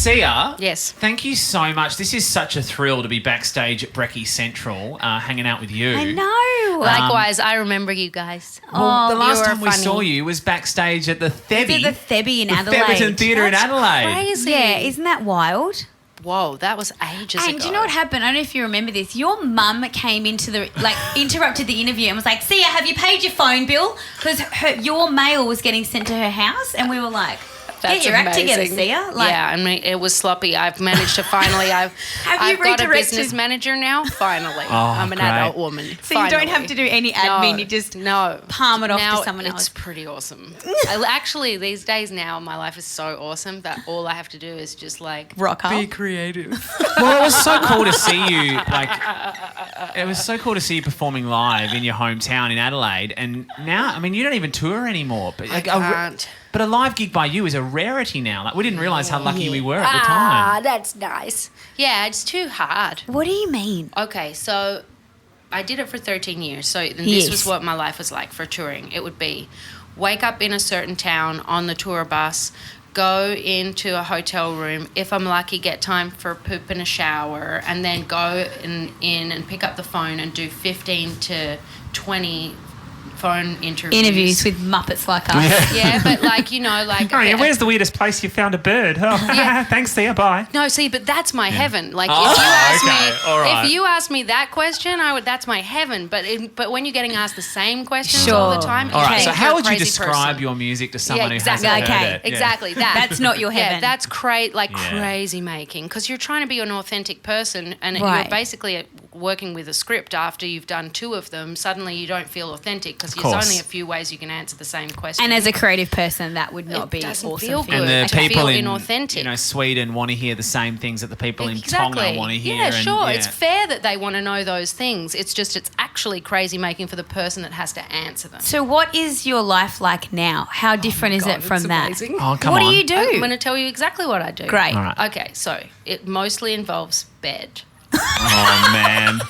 Sia. Yes. Thank you so much. This is such a thrill to be backstage at Brekkie Central, hanging out with you. I know. Likewise, I remember you guys. Well, the last you were time we funny. saw you was backstage at the Thebby. The Thebby in the Adelaide. Theberton Theatre in Adelaide. Crazy. Yeah, isn't that wild? Whoa, that was ages ago. And do you know what happened? I don't know if you remember this. Your mum came into the, interrupted the interview and was like, Sia, have you paid your phone bill? Because your mail was getting sent to her house. And we were like, get your act together, Sia. Yeah, I mean, it was sloppy. I've managed to finally, I've got a business manager now, finally. I'm an adult woman. So you don't have to do any admin. You just palm it off to someone else. It's pretty awesome. Actually, these days now, my life is so awesome that all I have to do is just rock up. Be creative. Well, it was so cool to see you. It was so cool to see you performing live in your hometown in Adelaide. And now, I mean, you don't even tour anymore. But I can't. But a live gig by you is a rarity now. We didn't realise how lucky we were at the time. That's nice. Yeah, it's too hard. What do you mean? Okay, so I did it for 13 years. So this was what my life was like for touring. It would be wake up in a certain town on the tour bus, go into a hotel room, if I'm lucky, get time for a poop and a shower, and then go in and pick up the phone and do 15 to 20 phone interviews with Muppets like us. Yeah, but where's the weirdest place you found a bird? Oh, yeah. Thanks, Sia. Bye. No, see, but that's my heaven. If you ask me that question, that's my heaven. But when you're getting asked the same questions all the time, all right. So how would you describe your music to someone who hasn't heard it? Exactly that. That's not your heaven. Yeah, that's crazy making, because you're trying to be an authentic person, and you're basically working with a script. After you've done 2 of them, suddenly you don't feel authentic because there's only a few ways you can answer the same question. And as a creative person, that would not be awesome. Feel good. And the people in inauthentic. Sweden want to hear the same things that the people in Tonga want to hear. Yeah, sure. It's fair that they want to know those things. It's just it's actually crazy making for the person that has to answer them. So what is your life like now? How different is it from that? Amazing. Oh, come on. What do you do? I'm going to tell you exactly what I do. Great. All right. Okay, so it mostly involves bed. Oh, man.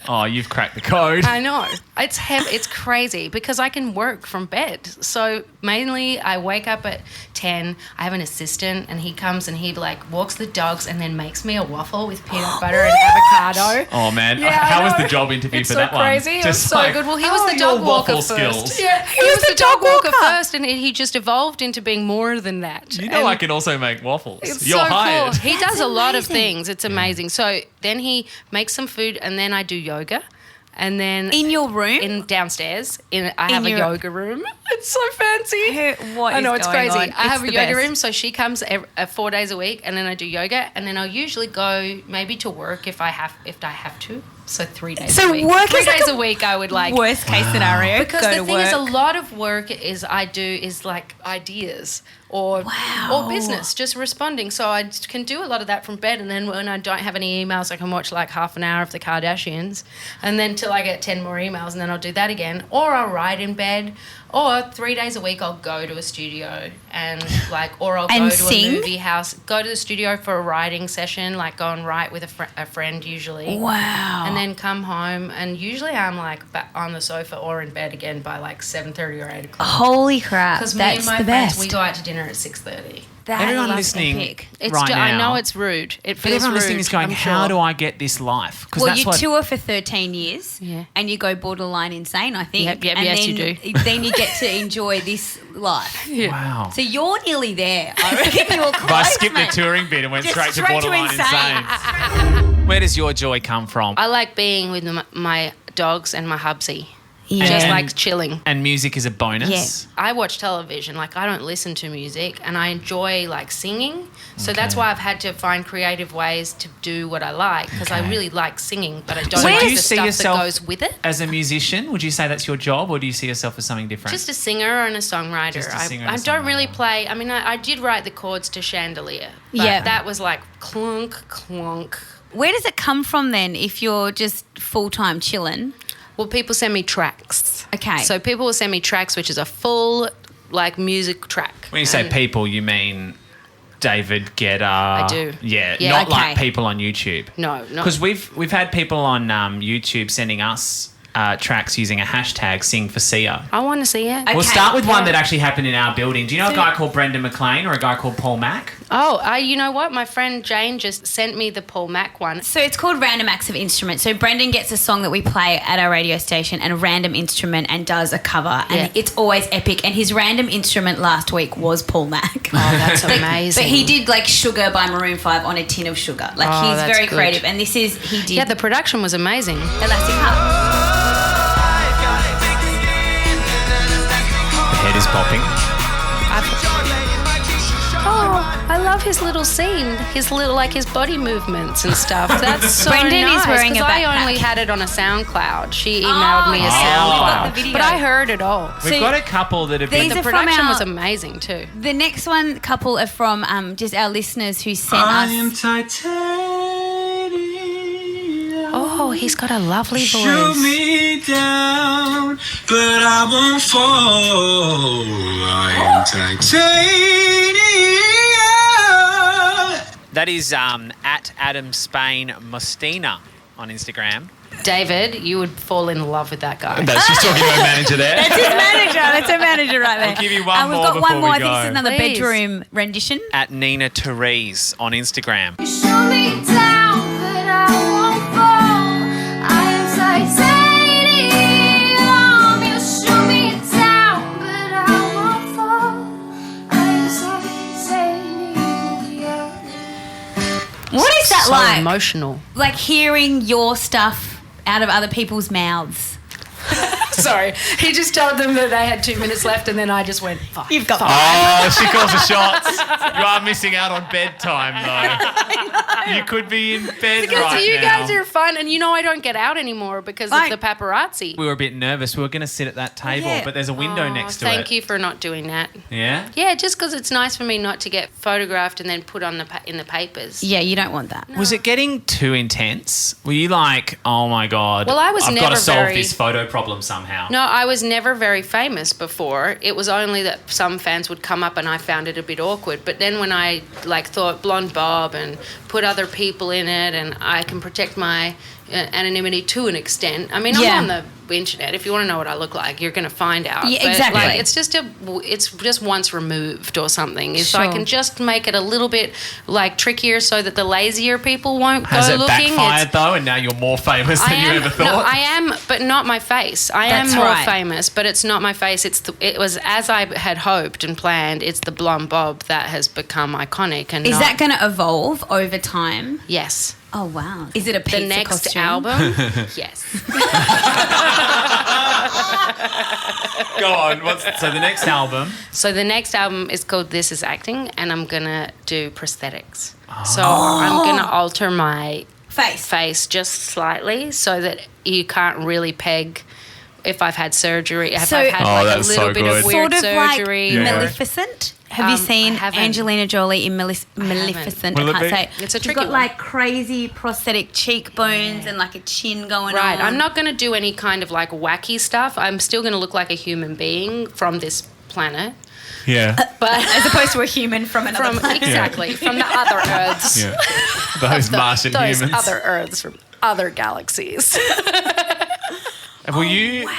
Oh, you've cracked the code. I know. It's crazy because I can work from bed. So mainly I wake up at 10. I have an assistant and he comes and he walks the dogs and then makes me a waffle with peanut butter and avocado. Oh, man. Yeah, how was the job interview for that one? It's so crazy. It was so good. Well, he was the dog walker first. Yeah, he was the dog walker first, and he just evolved into being more than that. You know, I can also make waffles. You're so hired. Cool. He does a lot of things. It's amazing. So then he makes some food and then I do yoga. And then in your room, downstairs, I have a yoga room. It's so fancy. I know it's crazy. On? I have a yoga room, so she comes 4 days a week, and then I do yoga, and then I'll usually go maybe to work if I have to. So 3 days a week. So work 3 days a week I would worst case scenario. Because the thing is, a lot of work is ideas or business, just responding. So I can do a lot of that from bed, and then when I don't have any emails, I can watch half an hour of the Kardashians, and then till I get 10 more emails, and then I'll do that again. Or I'll write in bed. Or 3 days a week I'll go to a studio and or I'll go to a movie house, go to the studio for a writing session, go and write with a friend usually. Wow. And then come home, and usually I'm back on the sofa or in bed again by 7:30 or 8 o'clock. Holy crap! Because me and my friends, we go out to dinner at 6:30. Everyone listening epic. right now. I know it's rude. It feels but everyone rude, listening is going, how do I get this life? Well, you tour for 13 years and you go borderline insane, I think. Yep, and yes, then, you do. Then you get to enjoy this life. Yeah. Wow. So you're nearly there. I reckon you're close, I skipped the touring bit and went straight to borderline insane. Where does your joy come from? I like being with my dogs and my hubsy. Yeah. Just chilling. And music is a bonus? Yeah. I watch television. I don't listen to music, and I enjoy singing. So that's why I've had to find creative ways to do what I like, because I really like singing, but I don't like the stuff that goes with it. As a musician, would you say that's your job, or do you see yourself as something different? Just a singer and a songwriter. I don't really play. I mean, I did write the chords to Chandelier, but that was clunk, clunk. Where does it come from then if you're just full-time chilling? Well, people send me tracks. Okay. So people will send me tracks, which is a full, music track. When you say people, you mean David Guetta? I do. Yeah, Yeah. not like people on YouTube. No. Because we've had people on YouTube sending us tracks using a hashtag Sing for Sia. I want to see it. We'll start with one that actually happened in our building. Do you know a guy called Brendan McLean or a guy called Paul Mack? Oh, you know what? My friend Jane just sent me the Paul Mack one. So it's called Random Acts of Instruments. So Brendan gets a song that we play at our radio station and a random instrument and does a cover. And it's always epic. And his random instrument last week was Paul Mack. Oh, that's amazing. But he did like Sugar by Maroon 5 on a tin of sugar. Like he's that's very good. creative. And he did Yeah, the production was amazing. Elastic Heart. The head is popping. I love his little scene, his body movements and stuff. That's so Brendan nice. is wearing a 'cause I backpack. only had it on a SoundCloud. She emailed me a got the SoundCloud, video. but I heard it all. We've got a couple that have been... These The are from production our- was amazing too. The next one couple are from just our listeners who sent us. Oh, he's got a lovely voice. Shoot me down, but I won't fall. I am titanium. That is at Adam Spain Mustina on Instagram. David, you would fall in love with that guy. That's just talking to our manager there. That's his manager. That's her manager right there. We'll give you one we've more got one before more. we I think go. it's another Please. bedroom rendition. At Nina Therese on Instagram. You shoot me down, but I won't fall. I am titanium. You shoot me down, but I won't fall. I am titanium. What is that So like? emotional. Like hearing your stuff out of other people's mouths. Sorry, he just told them that they had 2 minutes left, and then I just went, "Fuck." You've got Oh, she calls the shots. You are missing out on bedtime, though. You could be in bed Because right you now. guys are fun, and I don't get out anymore because Like- of the paparazzi. We were a bit nervous. We were going to sit at that table, yeah. but there's a window next to it. Thank you for not doing that. Yeah? Yeah, just because it's nice for me not to get photographed and then put on in the papers. Yeah, you don't want that. Was it getting too intense? Were you like, oh my God, Well, I was I've got never to solve very- this photo problem somehow? No, I was never very famous before. It was only that some fans would come up and I found it a bit awkward. But then when I thought Blonde Bob and put other people in it, and I can protect my anonymity to an extent. I mean, Yeah. I'm on the internet. If you want to know what I look like, you're going to find out. Yeah, But, exactly. it's just once removed or something. If I Sure. can just make it a little bit trickier so that the lazier people won't Has go it looking. backfired though, and now you're more famous than you ever thought? No, I am, but not my face. I That's am more right. famous, but it's not my face. It was as I had hoped and planned. It's the Blonde Bob that has become iconic. And Is not- that going to evolve over time? Yes. Oh, wow. Is it a pizza The next costume? album? Yes. Go on. So the next album? So the next album is called This Is Acting, and I'm going to do prosthetics. So I'm going to alter my face just slightly so that you can't really peg if I've had surgery, if So- I've had Oh, a that's little so bit good. of weird Sort of surgery. like or- Maleficent. Have you I seen haven't. Angelina Jolie in Maleficent? Will I it can't be? say it. It's a She's tricky got one. like crazy prosthetic cheekbones and like a chin going Right, on. I'm not going to do any kind of wacky stuff. I'm still going to look like a human being from this planet, Yeah. but As opposed to a human from another planet. exactly from the other Earths, Yeah. Those Martian those humans. other Earths from other galaxies. Will you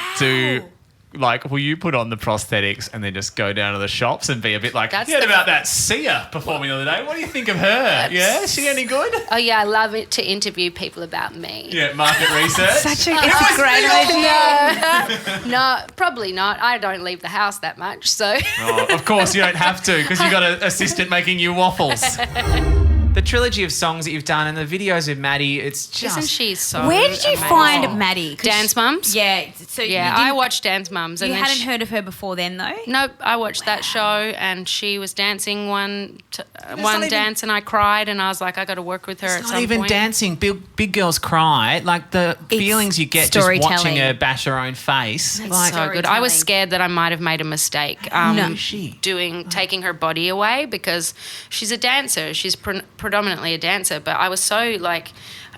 will you put on the prosthetics and then just go down to the shops and be a bit like, That's you heard the- about that Sia performing the other day? What do you think of her? Yeah? Is she any good? Oh yeah, I love it to interview people about me. Yeah, market research. It's a great idea. No, probably not. I don't leave the house that much, so. Oh, of course you don't have to because you got an assistant making you waffles. The trilogy of songs that you've done and the videos with Maddie, it's just... Isn't she so Where did you amazing? find Maddie? 'Cause Dance Mums? Yeah. So Yeah, you I didn't- watched Dance Mums. You And then hadn't heard of her before then, though? Nope, I watched that show and she was dancing one not even- dance and I cried and I was like, I got to work with her at It's some not even point. dancing. Big girls cry. Like the feelings you get just watching storytelling. her bash her own face. Like, So good. I was storytelling. scared that I might have made a mistake No. She? taking her body away because she's a dancer. She's predominantly a dancer, but I was so like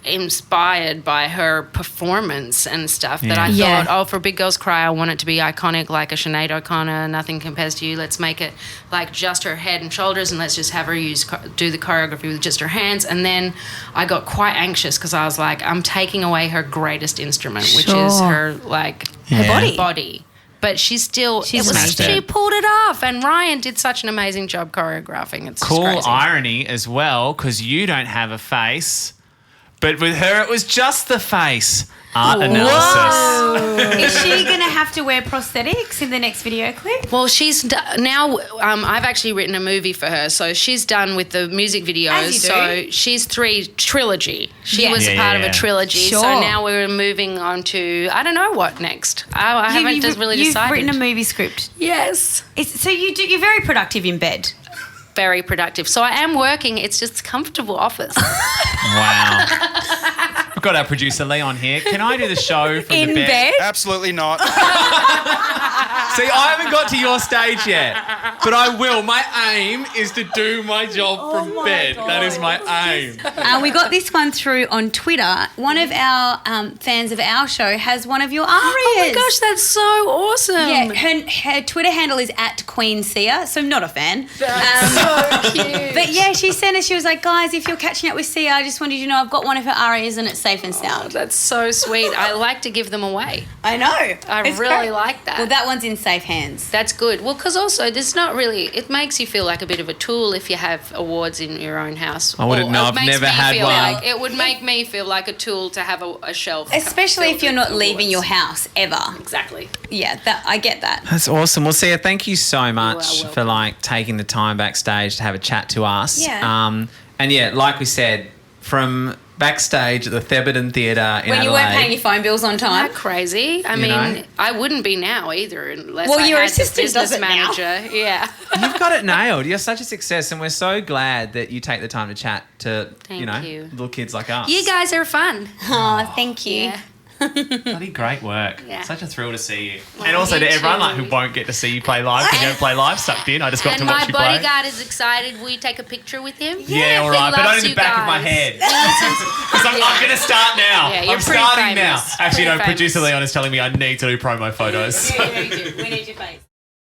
inspired by her performance and stuff that I Yeah. thought, for Big Girls Cry, I want it to be iconic like a Sinead O'Connor, Nothing Compares to You. Let's make it like just her head and shoulders, and let's just have her do the choreography with just her hands. And then I got quite anxious because I was like, I'm taking away her greatest instrument, which is her like Yeah. body. But she smashed it. she pulled it off, and Ryan did such an amazing job choreographing. It's just Cool crazy. irony as well, because you don't have a face, but with her it was just the face. Art analysis. Is she going to have to wear prosthetics in the next video clip? Well, she's now. I've actually written a movie for her, so she's done with the music videos. As you do. So she's trilogy. She Yeah. was Yeah, part yeah, of a trilogy. Sure. So now we're moving on to I don't know what next. I haven't just really decided. You've written a movie script. Yes. So you're very productive in bed. Very productive. So I am working. It's just a comfortable office. Wow. We've got our producer Leon here. Can I do the show from In the bed? Absolutely not. See, I haven't got to your stage yet, but I will. My aim is to do my job from bed. That is my aim. We got this one through on Twitter. One of our fans of our show has one of your arias. Oh my gosh, that's so awesome. Yeah, her Twitter handle is @QueenSia, so I'm not a fan. So cute. But yeah, she sent us, she was like, guys, if you're catching up with Sia, I just wanted you to know I've got one of her arias and it's safe and sound. That's so sweet. I like to give them away. I know. I It's really great. like that. Well, that one's in safe hands. That's good. Well, because also there's not really. It makes you feel like a bit of a tool if you have awards in your own house. I wouldn't know. It I've makes never me had feel one. Like, it would make me feel like a tool to have a shelf. Especially filled if you're with not leaving awards. your house ever. Exactly. Yeah, I get that. That's awesome. Well, Sia, thank you so much welcome. for like taking the time backstage to have a chat to us. Yeah. And yeah, like we said, from backstage at the Thebarton Theatre in When you Adelaide. weren't paying your phone bills on time. Not crazy. I You mean, know? I wouldn't be now either unless Well, I your had the assistant does business it now. manager. Yeah. You've got it nailed. You're such a success, and we're so glad that you take the time to chat to, Thank you. little kids like us. You guys are fun. Oh, thank you. Yeah. Bloody great work. Yeah. Such a thrill to see you. Well, and also you to everyone too. like who won't get to see you play live because you don't play live sucked in. I just got And to watch my you play. bodyguard is excited. Will you take a picture with him? Yeah, all He right, but loves only the you back of my guys. head. Because I'm going to start now. Yeah, you're I'm pretty starting famous. now. Actually, Pretty no, producer famous. Leon is telling me I need to do promo photos. Yeah, we need you. We need your face.